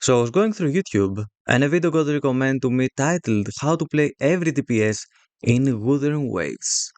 So I was going through YouTube and a video got recommended to me titled How to Play Every DPS in Wuthering Waves.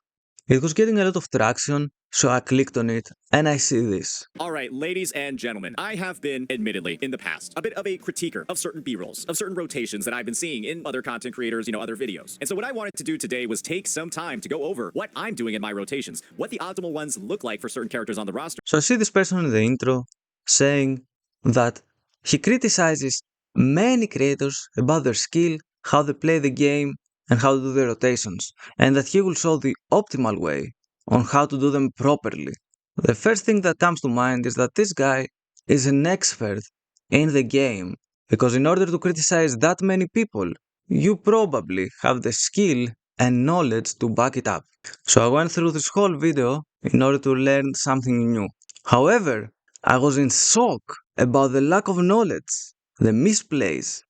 It was getting a lot of traction, so I clicked on it and I see this. Alright, ladies and gentlemen, I have been, admittedly, in the past, a bit of a critiquer of certain B-rolls, of certain rotations that I've been seeing in other content creators, other videos. And so what I wanted to do today was take some time to go over what I'm doing in my rotations, what the optimal ones look like for certain characters on the roster. So I see this person in the intro saying that he criticizes many creators about their skill, how they play the game, and how to do their rotations, and that he will show the optimal way on how to do them properly. The first thing that comes to mind is that this guy is an expert in the game, because in order to criticize that many people, you probably have the skill and knowledge to back it up. So I went through this whole video in order to learn something new. However, I was in shock about the lack of knowledge, the misplays,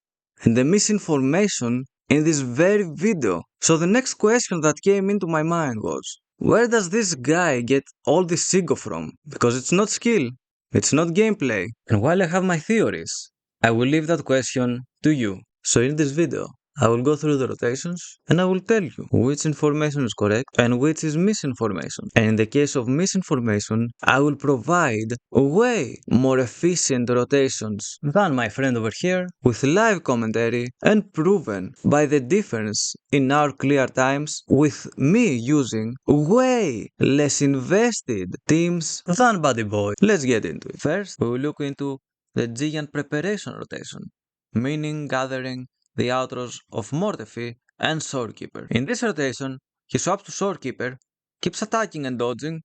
and the misinformation in this very video. So the next question that came into my mind was, where does this guy get all this ego from? Because it's not skill, it's not gameplay. And while I have my theories, I will leave that question to you. So in this video, I will go through the rotations and I will tell you which information is correct and which is misinformation. And in the case of misinformation, I will provide way more efficient rotations than my friend over here, with live commentary and proven by the difference in our clear times, with me using way less invested teams than Buddy Boy. Let's get into it. First, we will look into the Jiyan preparation rotation, meaning gathering the outros of Mortefi and Swordkeeper. In this rotation, he swaps to Swordkeeper, keeps attacking and dodging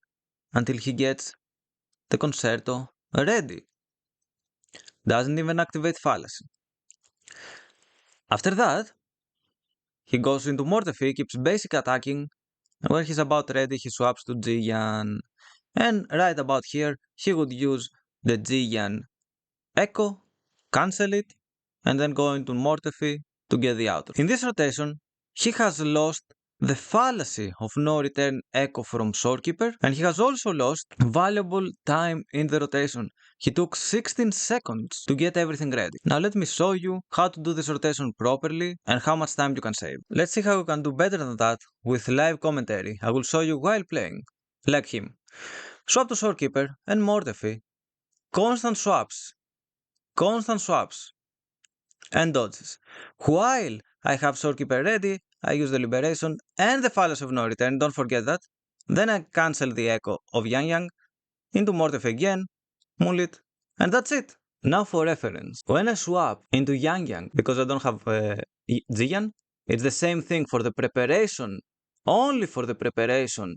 until he gets the Concerto ready. Doesn't even activate Fallacy. After that, he goes into Mortefi, keeps basic attacking, and when he's about ready, he swaps to Jiyan. And right about here, he would use the Jiyan Echo, cancel it, and then go into Mortefi to get the outro. In this rotation, he has lost the fallacy of no return echo from Swordkeeper, and he has also lost valuable time in the rotation. He took 16 seconds to get everything ready. Now let me show you how to do this rotation properly and how much time you can save. Let's see how you can do better than that with live commentary. I will show you while playing, like him. Swap to Swordkeeper and Mortefi. Constant swaps, and dodges. While I have Swordkeeper ready, I use the Liberation and the Fallacy of No Return, don't forget that. Then I cancel the Echo of Yang into Mortefi again, Mullet, and that's it. Now for reference, when I swap into Yang, because I don't have Jiyan, it's the same thing for the preparation, only for the preparation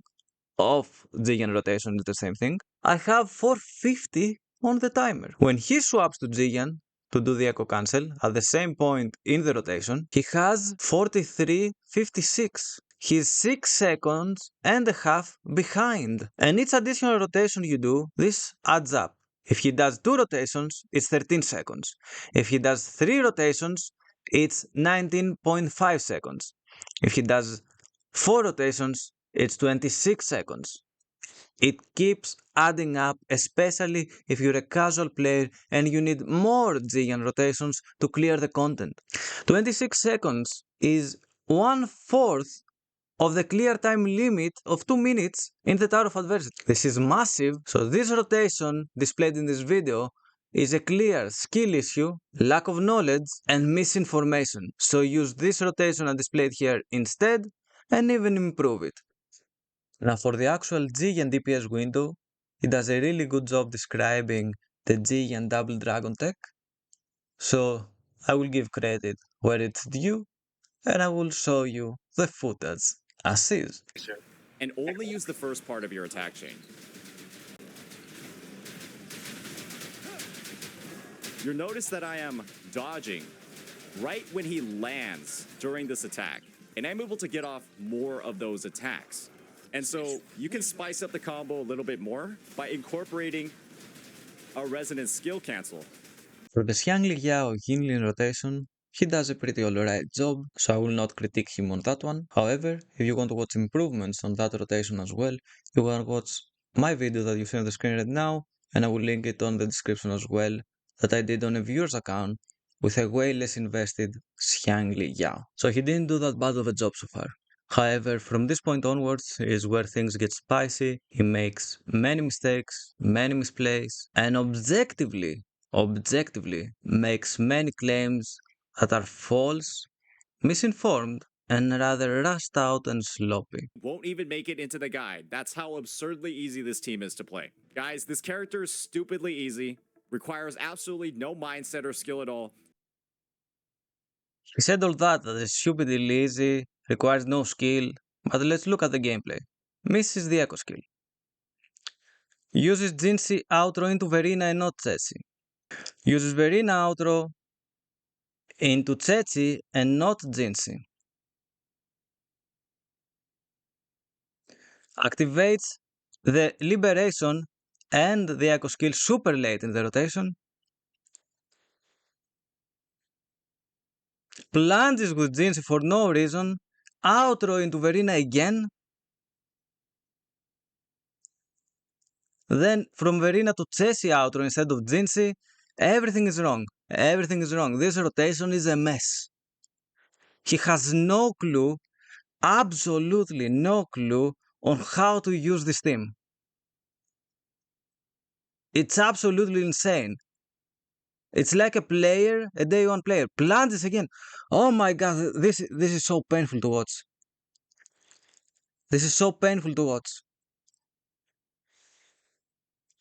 of Jiyan rotation, it's the same thing. I have 450 on the timer. When he swaps to Jiyan, to do the echo cancel at the same point in the rotation, he has 43.56. He's 6 seconds and a half behind. And each additional rotation you do, this adds up. If he does 2 rotations, it's 13 seconds. If he does 3 rotations, it's 19.5 seconds. If he does 4 rotations, it's 26 seconds. It keeps adding up, especially if you're a casual player and you need more Jiyan rotations to clear the content. 26 seconds is 1/4 of the clear time limit of 2 minutes in the Tower of Adversity. This is massive, so this rotation displayed in this video is a clear skill issue, lack of knowledge, and misinformation. So use this rotation I displayed here instead and even improve it. Now for the actual Jiyan DPS window, it does a really good job describing the Jiyan Double Dragon tech. So I will give credit where it's due, and I will show you the footage as is. And only use the first part of your attack chain. You'll notice that I am dodging right when he lands during this attack, and I'm able to get off more of those attacks. And so you can spice up the combo a little bit more by incorporating a resonant skill cancel. For the Xiangli Yao Yinlin rotation, he does a pretty alright job, so I will not critique him on that one. However, if you want to watch improvements on that rotation as well, you can watch my video that you see on the screen right now, and I will link it on the description as well, that I did on a viewer's account with a way less invested Xiangli Yao. So he didn't do that bad of a job so far. However, from this point onwards is where things get spicy. He makes many mistakes, many misplays, and objectively makes many claims that are false, misinformed, and rather rushed out and sloppy. Won't even make it into the guide. That's how absurdly easy this team is to play. Guys, this character is stupidly easy, requires absolutely no mindset or skill at all. He said all that is stupidly easy, requires no skill, but let's look at the gameplay. Misses the echo skill. Uses Jinhsi outro into Verina and not Ceci. Uses Verina outro into Ceci and not Jinhsi. Activates the Liberation and the echo skill super late in the rotation. Plunges with Jinhsi for no reason. Outro into Verina again. Then from Verina to Ceci outro instead of Jinhsi. Everything is wrong. Everything is wrong. This rotation is a mess. He has no clue, absolutely no clue on how to use this team. It's absolutely insane. It's like a player, a day one player, plunges again. Oh my god, this is so painful to watch. This is so painful to watch.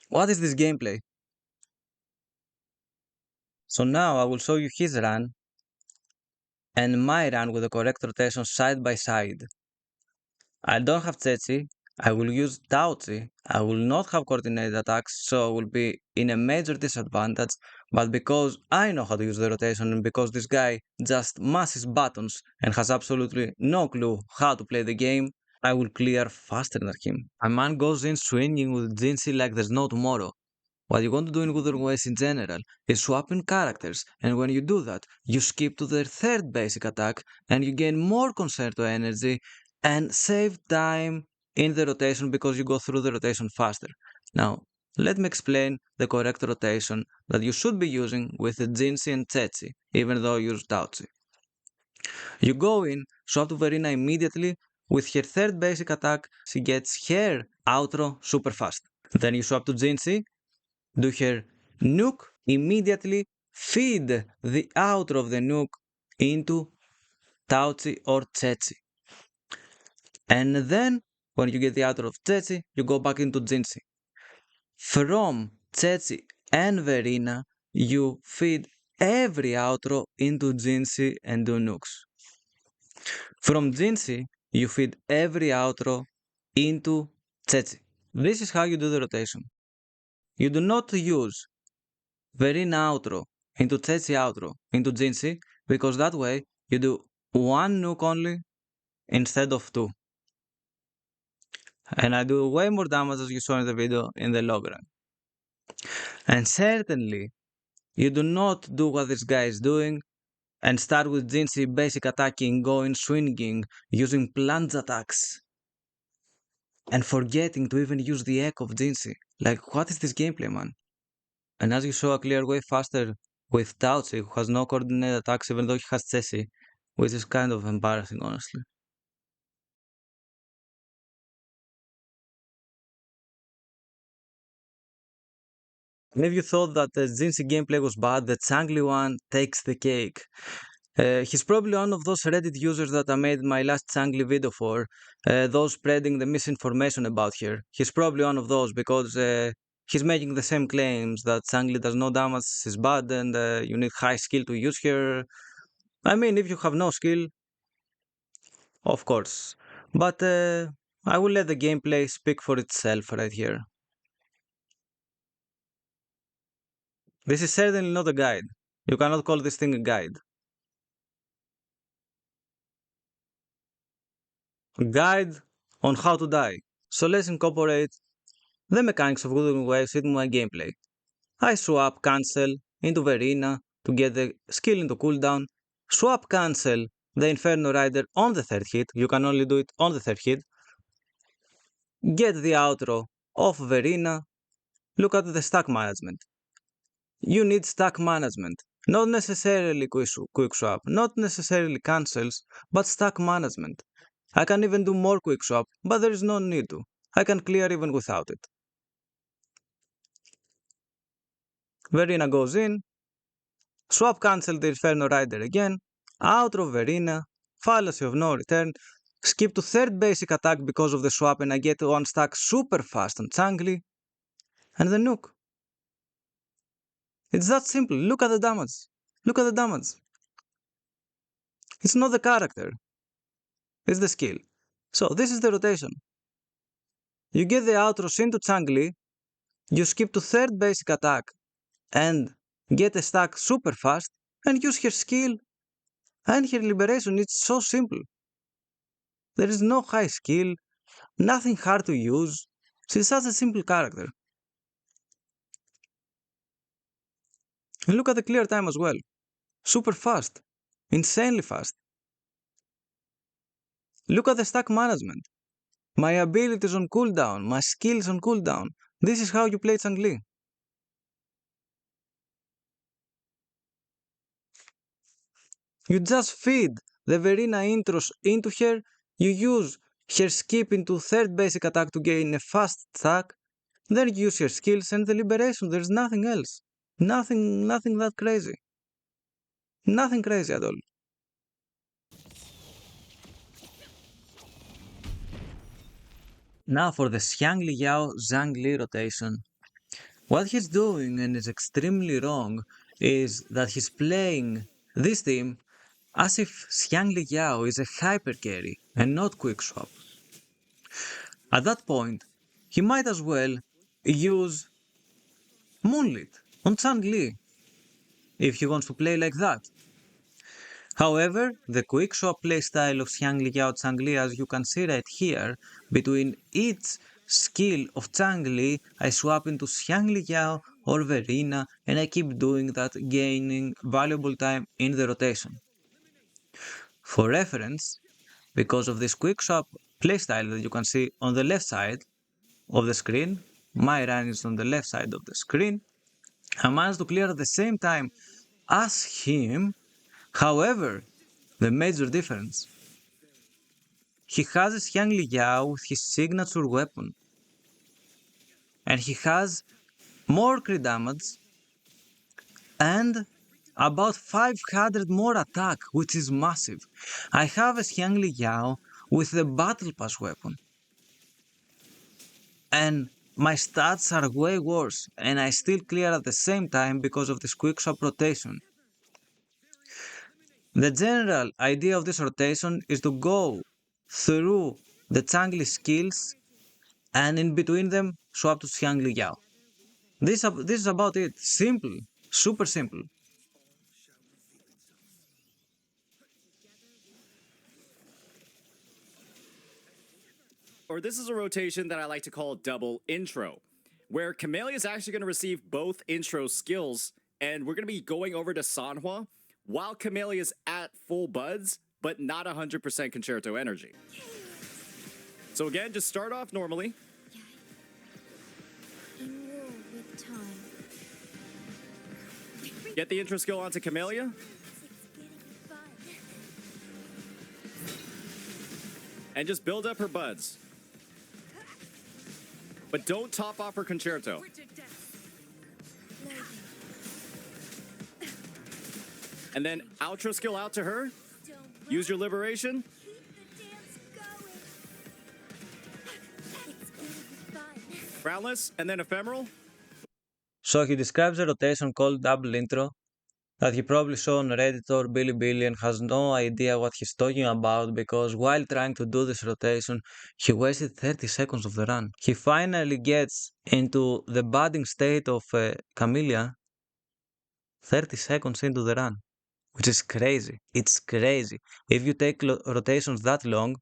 What is this gameplay? So now I will show you his run and my run with the correct rotation side by side. I don't have Tsetsi, I will use Taozi, I will not have coordinated attacks, so I will be in a major disadvantage, but because I know how to use the rotation and because this guy just mashes buttons and has absolutely no clue how to play the game, I will clear faster than him. A man goes in swinging with Jinhsi like there's no tomorrow. What you want to do in Wuthering Waves in general is swap in characters, and when you do that, you skip to their third basic attack and you gain more concerto energy and save time in the rotation because you go through the rotation faster. Now, let me explain the correct rotation that you should be using with the Jinhsi and Tsetsi, even though you use Taozi. You go in, swap to Verina immediately. With her third basic attack, she gets her outro super fast. Then you swap to Jinhsi, do her nuke, immediately feed the outro of the nuke into Taozi or Tsetsi. And then, when you get the outro of Tsetsi, you go back into Jinhsi. From Tsetsi and Verina, you feed every outro into Jinhsi and do nukes. From Jinhsi, you feed every outro into Tsetsi. This is how you do the rotation. You do not use Verina outro into Tsetsi outro into Jinhsi because that way you do one nuke only instead of two. And I do way more damage as you saw in the video in the long run. And certainly you do not do what this guy is doing and start with Jinhsi basic attacking, going swinging, using plunge attacks and forgetting to even use the echo of Jinhsi. Like, what is this gameplay, man? And as you saw, a clear way faster with Taozi, who has no coordinated attacks even though he has Ceci, which is kind of embarrassing, honestly. And if you thought that the Jinhsi gameplay was bad, the Changli one takes the cake. He's probably one of those Reddit users that I made my last Changli video for, those spreading the misinformation about her. He's probably one of those because he's making the same claims that Changli does no damage, is bad, and you need high skill to use her. I mean, if you have no skill, of course. But I will let the gameplay speak for itself right here. This is certainly not a guide. You cannot call this thing a guide. A guide on how to die. So let's incorporate the mechanics of Wuthering Waves into my gameplay. I swap cancel into Verina to get the skill into cooldown. Swap cancel the Inferno Rider on the third hit. You can only do it on the third hit. Get the outro of Verina. Look at the stack management. You need stack management. Not necessarily quick swap, not necessarily cancels, but stack management. I can even do more quick swap, but there is no need to. I can clear even without it. Verina goes in, swap cancel the Inferno Rider again, out of Verina, fallacy of no return, skip to third basic attack because of the swap and I get one stack super fast on Changli, and the nuke. It's that simple, look at the damage. Look at the damage. It's not the character, it's the skill. So this is the rotation. You get the outros into Changli, you skip to third basic attack and get a stack super fast and use her skill and her liberation. It's so simple. There is no high skill, nothing hard to use. She's such a simple character. And look at the clear time as well. Super fast. Insanely fast. Look at the stack management. My abilities on cooldown, my skills on cooldown. This is how you play Changli. You just feed the Verina intros into her, you use her skip into third basic attack to gain a fast stack, then you use her skills and the liberation, there's nothing else. Nothing that crazy. Nothing crazy at all. Now for the Xiangli Yao Zhangli rotation. What he's doing, and is extremely wrong, is that he's playing this team as if Xiangli Yao is a hyper carry and not quick swap. At that point, he might as well use Moonlit on Changli if he wants to play like that. However, the quick swap playstyle of Xiangli Yao Changli, as you can see right here, between each skill of Changli, I swap into Xiangli Yao or Verina and I keep doing that, gaining valuable time in the rotation. For reference, because of this quick swap playstyle that you can see on the left side of the screen, my run is on the left side of the screen, I managed to clear at the same time as him. However, the major difference, he has a Xiangli Yao with his signature weapon, and he has more crit damage and about 500 more attack, which is massive. I have a Xiangli Yao with the Battle Pass weapon, and my stats are way worse, and I still clear at the same time because of this quick swap rotation. The general idea of this rotation is to go through the Changli skills and in between them swap to Xiangli Yao. This is about it. Simple. Super simple. Or this is a rotation that I like to call double intro, where Camellya is actually going to receive both intro skills, and we're going to be going over to Sanhua while Camellya is at full buds, but not 100% concerto energy. So again, just start off normally. Get the intro skill onto Camellya. And just build up her buds. But don't top off her concerto. And then outro skill out to her. Use your liberation. Groundless, and then ephemeral. So he describes a rotation called double intro that he probably saw on Reddit or Bilibili and has no idea what he's talking about because while trying to do this rotation, he wasted 30 seconds of the run. He finally gets into the budding state of Camellya 30 seconds into the run, which is crazy. It's crazy. If you take rotations that long,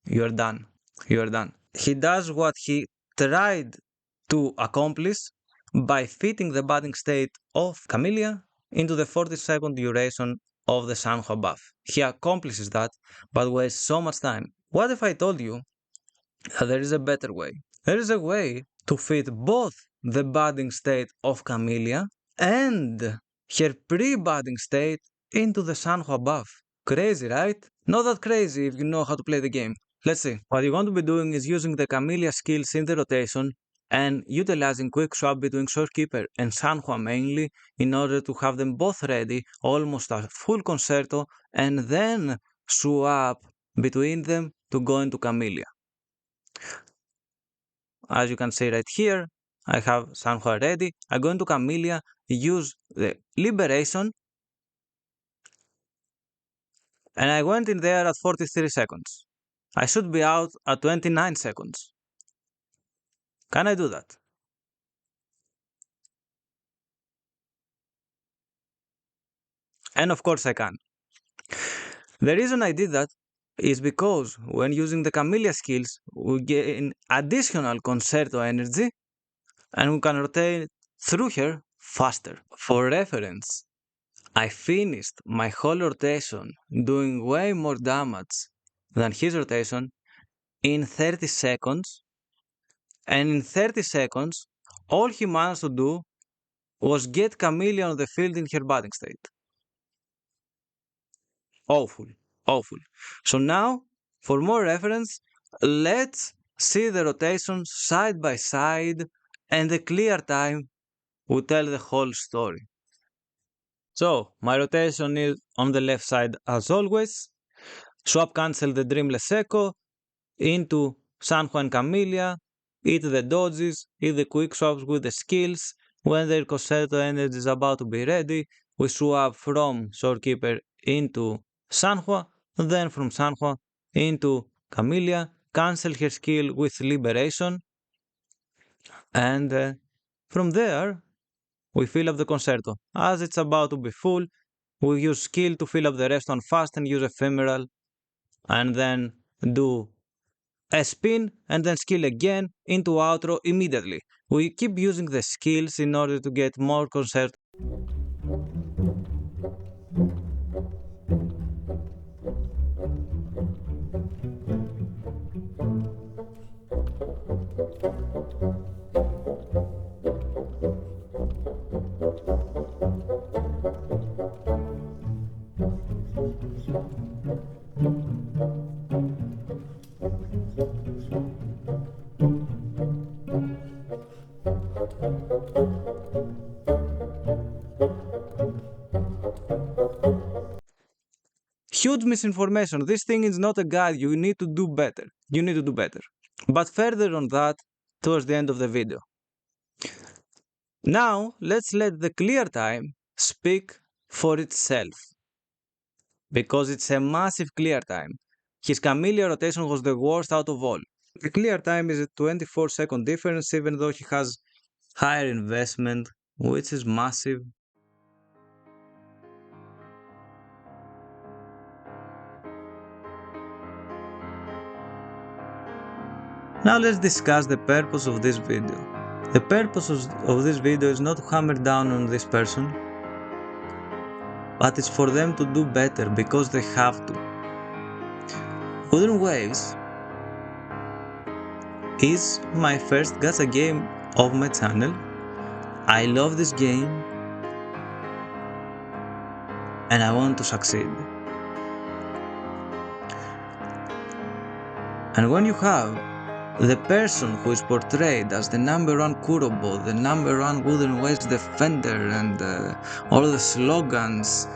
you're done. You're done. He does what he tried to accomplish by fitting the budding state of Camellya into the 40-second duration of the Sanhua buff. He accomplishes that, but wastes so much time. What if I told you that there is a better way? There is a way to fit both the budding state of Camellya and her pre-budding state into the Sanhua buff. Crazy, right? Not that crazy if you know how to play the game. Let's see. What you want to be doing is using the Camellya skills in the rotation and utilizing quick swap between Shorekeeper and Sanhua mainly in order to have them both ready, almost a full concerto, and then swap between them to go into Camellya. As you can see right here, I have Sanhua ready. I go into Camellya, use the Liberation, and I went in there at 43 seconds. I should be out at 29 seconds. Can I do that? And of course I can. The reason I did that is because when using the Camellya skills, we gain additional concerto energy and we can rotate through her faster. For reference, I finished my whole rotation doing way more damage than his rotation in 30 seconds, and in 30 seconds all he managed to do was get Camellya on the field in her batting state. Awful, awful. So now, for more reference, let's see the rotations side by side, and the clear time will tell the whole story. So, my rotation is on the left side as always. Swap cancel the Dreamless Echo into Sanhua and Camellya, eat the dodges, eat the quick swaps with the skills. When their concerto energy is about to be ready, we swap from Shorekeeper into Sanhua, then from Sanhua into Camellya, cancel her skill with Liberation, and from there we fill up the concerto. As it's about to be full, we use skill to fill up the rest on fast and use ephemeral, and then do a spin and then skill again into outro immediately. We keep using the skills in order to get more concerto. Huge misinformation. This thing is not a guide. You need to do better. You need to do better. But further on that towards the end of the video. Now, let's let the clear time speak for itself. Because it's a massive clear time. His Camellya rotation was the worst out of all. The clear time is a 24-second difference, even though he has higher investment, which is massive. Now let's discuss the purpose of this video. The purpose of this video is not to hammer down on this person, but it's for them to do better because they have to. Wuthering Waves is my first gacha game of my channel. I love this game and I want to succeed. And when you have the person who is portrayed as the #1 Kurobo, the #1 Wuthering Waves defender, and all the slogans,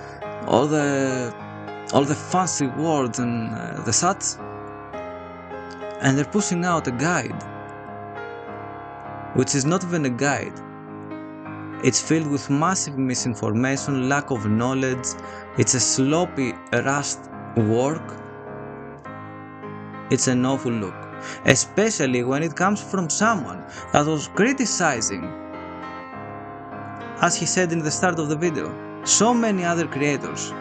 all the fancy words and the such, and they're pushing out a guide, which is not even a guide. It's filled with massive misinformation, lack of knowledge, it's a sloppy, rushed work. It's an awful look. Especially when it comes from someone that was criticizing, as he said in the start of the video, so many other creators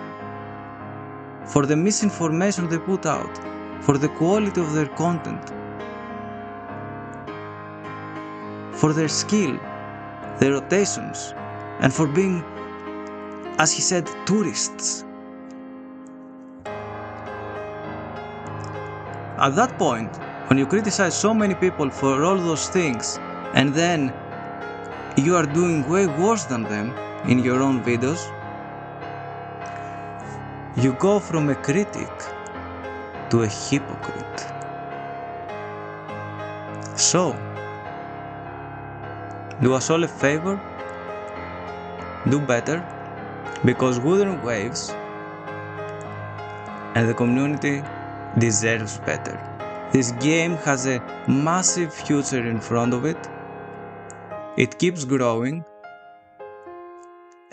for the misinformation they put out, for the quality of their content, for their skill, their rotations, and for being, as he said, tourists. At that point, when you criticize so many people for all those things, and then you are doing way worse than them, in your own videos, you go from a critic to a hypocrite. So, do us all a favor, do better, because Wuthering Waves and the community deserves better. This game has a massive future in front of it. It keeps growing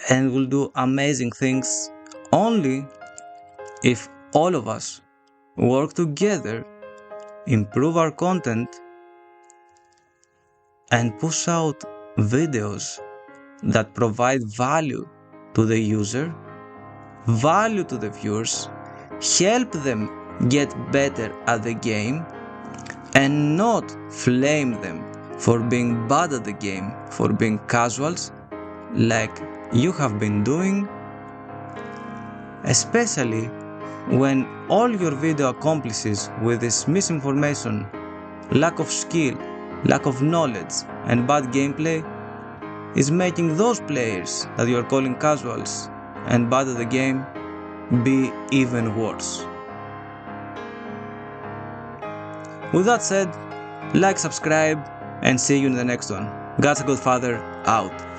and will do amazing things only if all of us work together, improve our content, and push out videos that provide value to the user, value to the viewers, help them get better at the game, and not flame them for being bad at the game, for being casuals like you have been doing, especially when all your video accomplishes with this misinformation, lack of skill, lack of knowledge, and bad gameplay is making those players that you are calling casuals and bad at the game be even worse. With that said, like, subscribe, and see you in the next one. Gacha Godfather out.